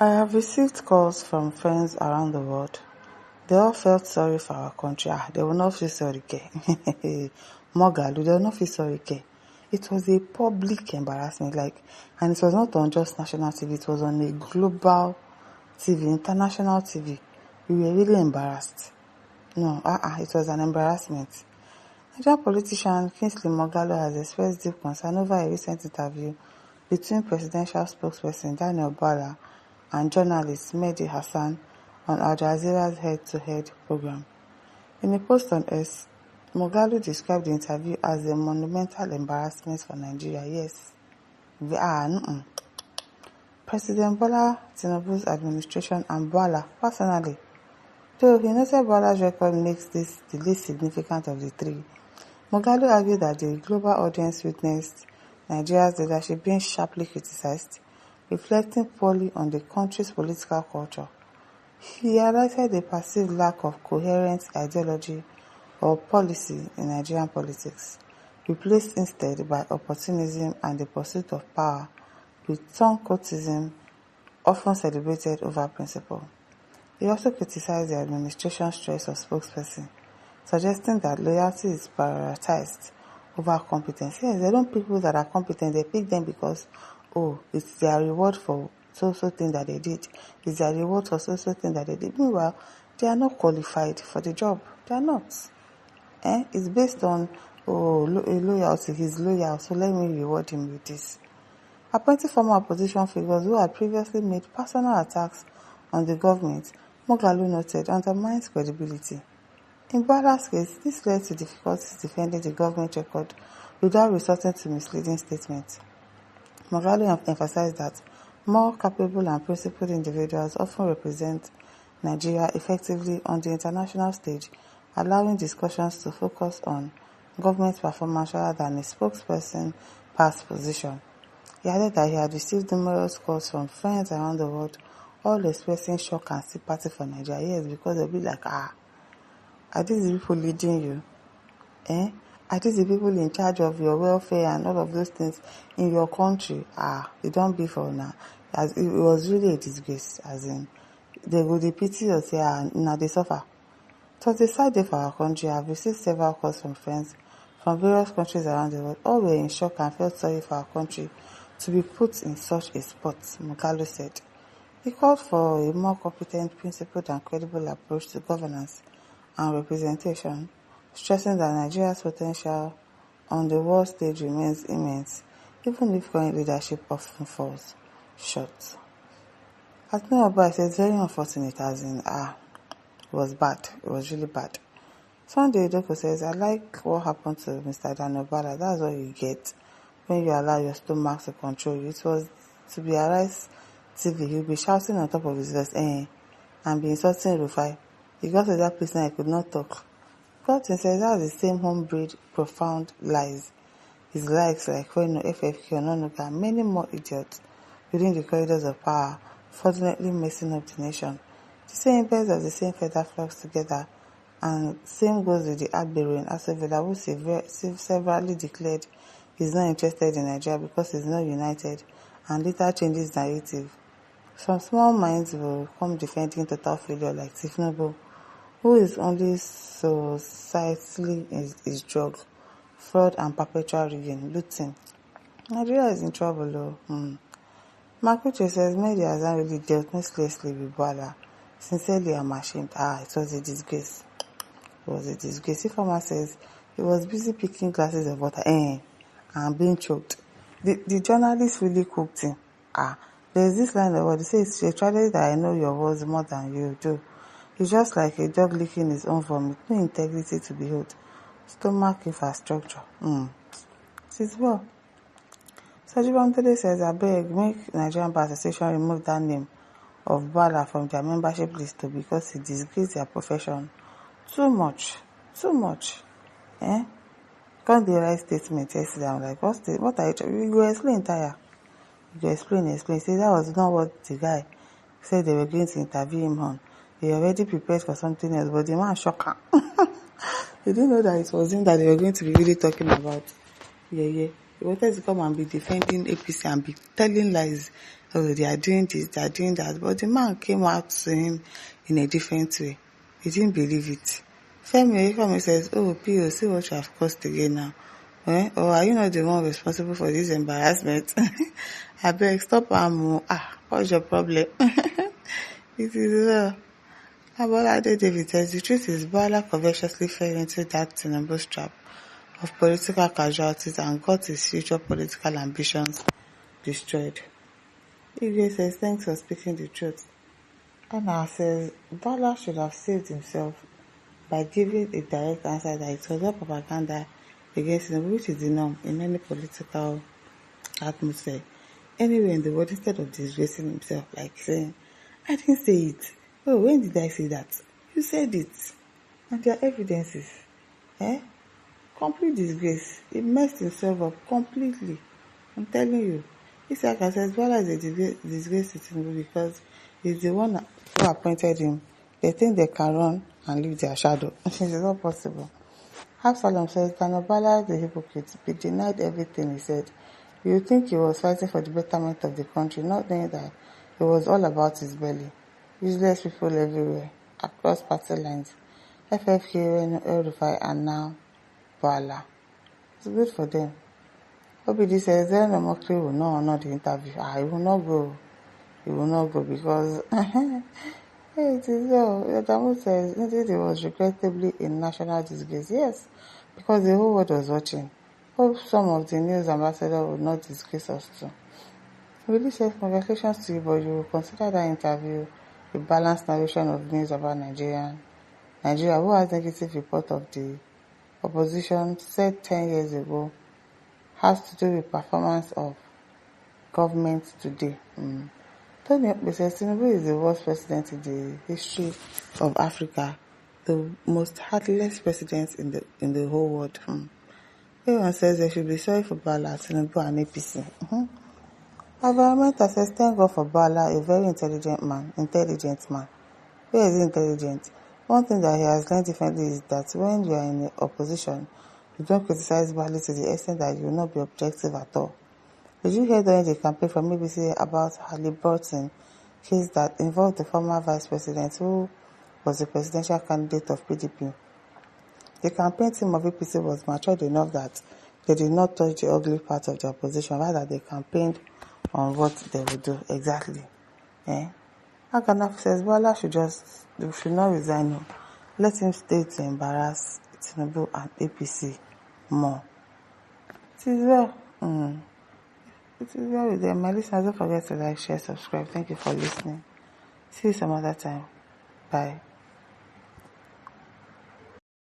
I have received calls from friends around the world. They all felt sorry for our country. They will not feel sorry, ke. Moghalu, they will not feel sorry, ke. It was a public embarrassment, and it was not on just national TV, it was on a global TV, international TV. We were really embarrassed. No, it was an embarrassment. Nigerian politician Kingsley Moghalu has expressed deep concern over a recent interview between presidential spokesperson Daniel Bwala and journalist Mehdi Hassan on Aljazeera's head-to-head program. In a post on X, Moghalu described the interview as a monumental embarrassment for Nigeria. Yes. President Bola Tinubu's administration and Bwala personally. Though he noted Bwala's record makes this the least significant of the three, Moghalu argued that the global audience witnessed Nigeria's leadership being sharply criticized, reflecting poorly on the country's political culture. He highlighted a perceived lack of coherent ideology or policy in Nigerian politics, replaced instead by opportunism and the pursuit of power with tongue-coatism often celebrated over principle. He also criticized the administration's choice of spokesperson, suggesting that loyalty is prioritized over competence. Yes, they don't pick people that are competent, they pick them because, it's their reward for so-so thing that they did. It's their reward for so-so thing that they did. Meanwhile, they are not qualified for the job. They are not. It's based on, loyalty. He's loyal, so let me reward him with this. Appointing former opposition figures who had previously made personal attacks on the government, Moghalu noted, undermines credibility. In Bwala's case, this led to difficulties defending the government record without resorting to misleading statements. Moghalu emphasized that more capable and principled individuals often represent Nigeria effectively on the international stage, allowing discussions to focus on government performance rather than a spokesperson past position. He added that he had received numerous calls from friends around the world, all expressing shock and sympathy for Nigeria. Yes, because they'll be like, are these the people leading you? Are these the people in charge of your welfare and all of those things in your country? It don't be for now. As it was really a disgrace, as in they go the pity us here now they suffer. It was a sad day for our country. I've received several calls from friends from various countries around the world. All were in shock and felt sorry for our country to be put in such a spot, Moghalu said. He called for a more competent, principled and credible approach to governance and representation, stressing that Nigeria's potential on the world stage remains immense, even if current leadership often falls short. As Noah said, it's very unfortunate, as in, it was bad. It was really bad. Sunday Idoko says, I like what happened to Mr. Daniel Bwala. That's what you get when you allow your stomach to control you. It was to be Arise TV. He'll be shouting on top of his voice, and be insulting Rufai. He got to that place and I could not talk. Cotton says that's the same homebreed, profound lies. His likes like Kweno, FFK, Ononuga, and many more idiots within the corridors of power, fortunately messing up the nation. The same birds of the same feather flocks together, and same goes with the Agbero in Asovela, who severally declared he's not interested in Nigeria because he's not united, and later changes narrative. Some small minds will come defending total failure like Tifnubu, who is only societally is drug, fraud and perpetual rigging, looting. Nigeria is in trouble, Makuche says media hasn't really dealt mercilessly with Bwala. Sincerely, I'm ashamed. It was a disgrace. It was a disgrace. Informer says he was busy picking glasses of water, and being choked. The journalist really cooked him. There's this line of word. It says, it's a tragedy that I know your words more than you do. It's just like a dog licking his own vomit. No integrity to behold. Stomach infrastructure. It is well. Sajibamtele says, I beg, make Nigerian Bar Association remove that name of Bwala from their membership list because it disgraces their profession. Too much. Can't the right statement yesterday? I'm like, what are you go explain tire? You go explain. Say that was not what the guy said they were going to interview him on. They already prepared for something else, but the man shocked her. He didn't know that it was him that they were going to be really talking about. He wanted to come and be defending APC and be telling lies oh, they are doing this, they are doing that. But the man came out to him in a different way. He didn't believe it. Femi says, oh, P.O., see what you have caused again now. Or are you not the one responsible for this embarrassment? I beg, stop, what's your problem? It is well. Abolade David says the truth is Bwala covetously fell into that Tinubu's trap of political casualties and got his future political ambitions destroyed. Igwe says thanks for speaking the truth. Anna says Bwala should have saved himself by giving a direct answer that it was not propaganda against him, which is the norm in any political atmosphere anywhere in the world, instead of disgracing himself like saying, I didn't say it. Oh, when did I say that? You said it. And there are evidences. Complete disgrace. He messed himself up completely. I'm telling you. Isaka says Bwala is a disgrace to Tinubu because he's the one who appointed him. They think they can run and leave their shadow. It is not possible. Absalom says Bwala is a hypocrite. He denied everything he said. You would think he was fighting for the betterment of the country, not knowing that it was all about his belly. Useless people everywhere, across party lines. FFK, El-Rufai, and now Bwala. It's good for them. OBD says Zeno Mokri will not honor the interview. He will not go. He will not go because it is well. Yatamu says indeed it was regrettably a national disgrace. Yes, because the whole world was watching. Hope some of the news ambassadors will not disgrace us too. Really says congratulations to you, but you will consider that interview a balanced narration of news about Nigeria, who has negative report of the opposition said 10 years ago, has to do with performance of government today. Tony says Tinubu is the worst president in the history of Africa, the most heartless president in the whole world. Everyone says they should be sorry for Bwala, Tinubu, and APC. Environmental says thank God for Bwala, a very intelligent man. Where is he intelligent? One thing that he has learned differently is that when you are in the opposition, you don't criticize Bwala to the extent that you will not be objective at all. Did you hear during the campaign from BBC about Halliburton case that involved the former vice president who was the presidential candidate of PDP? The campaign team of APC was matured enough that they did not touch the ugly part of the opposition, rather they campaigned on what they would do exactly. Agana says Bwala should not resign. No. Let him stay to embarrass Tinubu and APC more. It is well. It is well with them. My listeners, don't forget to like, share, subscribe. Thank you for listening. See you some other time. Bye.